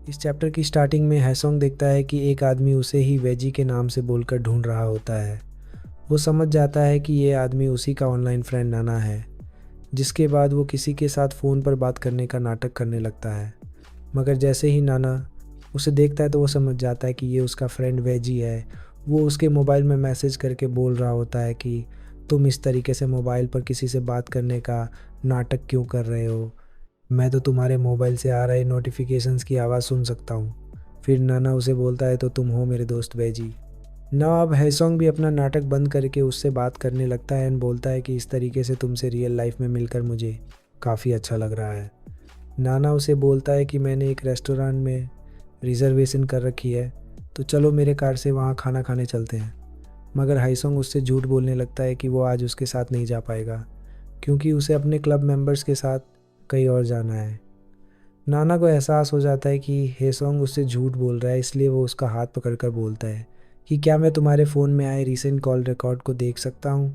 इस चैप्टर की स्टार्टिंग में हैसोंग देखता है कि एक आदमी उसे ही वेजी के नाम से बोलकर ढूंढ रहा होता है। वो समझ जाता है कि ये आदमी उसी का ऑनलाइन फ्रेंड नाना है। जिसके बाद वो किसी के साथ फ़ोन पर बात करने का नाटक करने लगता है। मगर जैसे ही नाना उसे देखता है तो वो समझ जाता है कि ये उसका फ्रेंड वेजी है। वो उसके मोबाइल में मैसेज करके बोल रहा होता है कि तुम इस तरीके से मोबाइल पर किसी से बात करने का नाटक क्यों कर रहे हो? मैं तो तुम्हारे मोबाइल से आ रहे नोटिफिकेशंस की आवाज़ सुन सकता हूँ। फिर नाना उसे बोलता है तो तुम हो मेरे दोस्त वेजी। ना अब हैसोंग भी अपना नाटक बंद करके उससे बात करने लगता है एंड बोलता है कि इस तरीके से तुमसे रियल लाइफ में मिलकर मुझे काफ़ी अच्छा लग रहा है। नाना उसे बोलता है कि मैंने एक रेस्टोरेंट में रिजर्वेशन कर रखी है, तो चलो मेरे कार से वहाँ खाना खाने चलते हैं। मगर हाइसोंग उससे झूठ बोलने लगता है कि वो आज उसके साथ नहीं जा पाएगा, क्योंकि उसे अपने क्लब मेंबर्स के साथ कहीं और जाना है। नाना को एहसास हो जाता है कि हेसोंग उससे झूठ बोल रहा है, इसलिए वो उसका हाथ पकड़कर बोलता है कि क्या मैं तुम्हारे फ़ोन में आए रीसेंट कॉल रिकॉर्ड को देख सकता हूँ,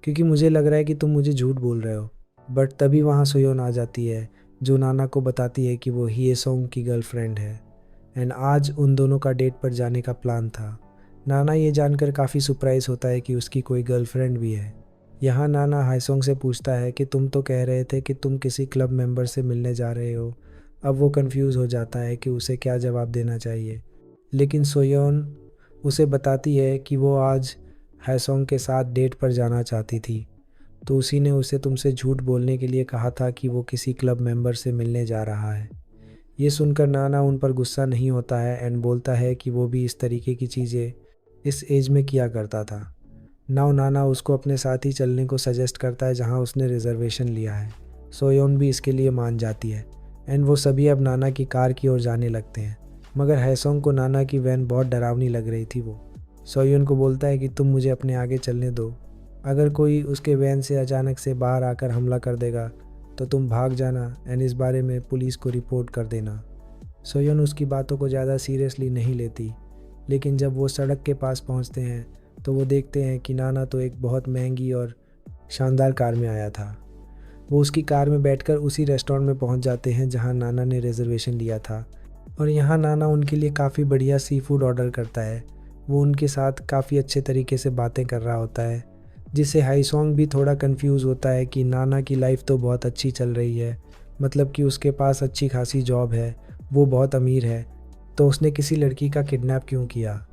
क्योंकि मुझे लग रहा है कि तुम मुझे झूठ बोल रहे हो। बट तभी वहाँ सोयोन आ जाती है, जो नाना को बताती है कि वो हिएसोंग की गर्लफ्रेंड है एंड आज उन दोनों का डेट पर जाने का प्लान था। नाना ये जानकर काफ़ी सरप्राइज होता है कि उसकी कोई गर्लफ्रेंड भी है। यहाँ नाना हाइसोंग से पूछता है कि तुम तो कह रहे थे कि तुम किसी क्लब मेंबर से मिलने जा रहे हो। अब वो कंफ्यूज हो जाता है कि उसे क्या जवाब देना चाहिए, लेकिन सोयोन उसे बताती है कि वो आज हाइसोंग के साथ डेट पर जाना चाहती थी, तो उसी ने उसे तुमसे झूठ बोलने के लिए कहा था कि वो किसी क्लब मेंबर से मिलने जा रहा है। ये सुनकर नाना उन पर गुस्सा नहीं होता है एंड बोलता है कि वो भी इस तरीके की चीज़ें इस एज में किया करता था। नाउ नाना उसको अपने साथ ही चलने को सजेस्ट करता है जहाँ उसने रिजर्वेशन लिया है। सोयोन भी इसके लिए मान जाती है एंड वो सभी अब नाना की कार की ओर जाने लगते हैं। मगर हैसोंग को नाना की वैन बहुत डरावनी लग रही थी। वो सोयोन को बोलता है कि तुम मुझे अपने आगे चलने दो, अगर कोई उसके वैन से अचानक से बाहर आकर हमला कर देगा तो तुम भाग जाना एंड इस बारे में पुलिस को रिपोर्ट कर देना। सोयोन उसकी बातों को ज़्यादा सीरियसली नहीं लेती, लेकिन जब वो सड़क के पास पहुंचते हैं तो वो देखते हैं कि नाना तो एक बहुत महंगी और शानदार कार में आया था। वो उसकी कार में बैठकर उसी रेस्टोरेंट में पहुंच जाते हैं जहां नाना ने रिजर्वेशन लिया था और यहाँ नाना उनके लिए काफ़ी बढ़िया सी फूड ऑर्डर करता है। वो उनके साथ काफ़ी अच्छे तरीके से बातें कर रहा होता है, जिससे हाइसोंग भी थोड़ा कंफ्यूज होता है कि नाना की लाइफ तो बहुत अच्छी चल रही है, मतलब कि उसके पास अच्छी खासी जॉब है, वो बहुत अमीर है, तो उसने किसी लड़की का किडनैप क्यों किया।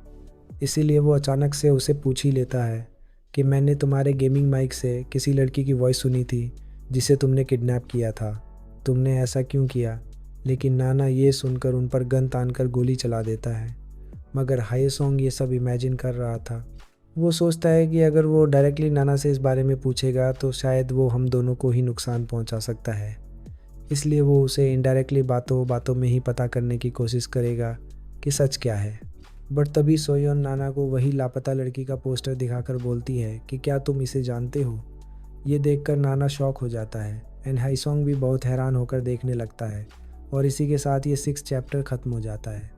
इसीलिए वो अचानक से उसे पूछ ही लेता है कि मैंने तुम्हारे गेमिंग माइक से किसी लड़की की वॉइस सुनी थी जिसे तुमने किडनैप किया था, तुमने ऐसा क्यों किया। लेकिन नाना ये सुनकर उन पर गन तानकर गोली चला देता है। मगर हाईसोंग ये सब इमेजिन कर रहा था। वो सोचता है कि अगर वो डायरेक्टली नाना से इस बारे में पूछेगा तो शायद वो हम दोनों को ही नुकसान पहुंचा सकता है, इसलिए वो उसे इनडायरेक्टली बातों बातों में ही पता करने की कोशिश करेगा कि सच क्या है। बट तभी सोयोन नाना को वही लापता लड़की का पोस्टर दिखाकर बोलती है कि क्या तुम इसे जानते हो। ये देखकर नाना शॉक हो जाता है एंड हाईसोंग भी बहुत हैरान होकर देखने लगता है और इसी के साथ ये 6 चैप्टर ख़त्म हो जाता है।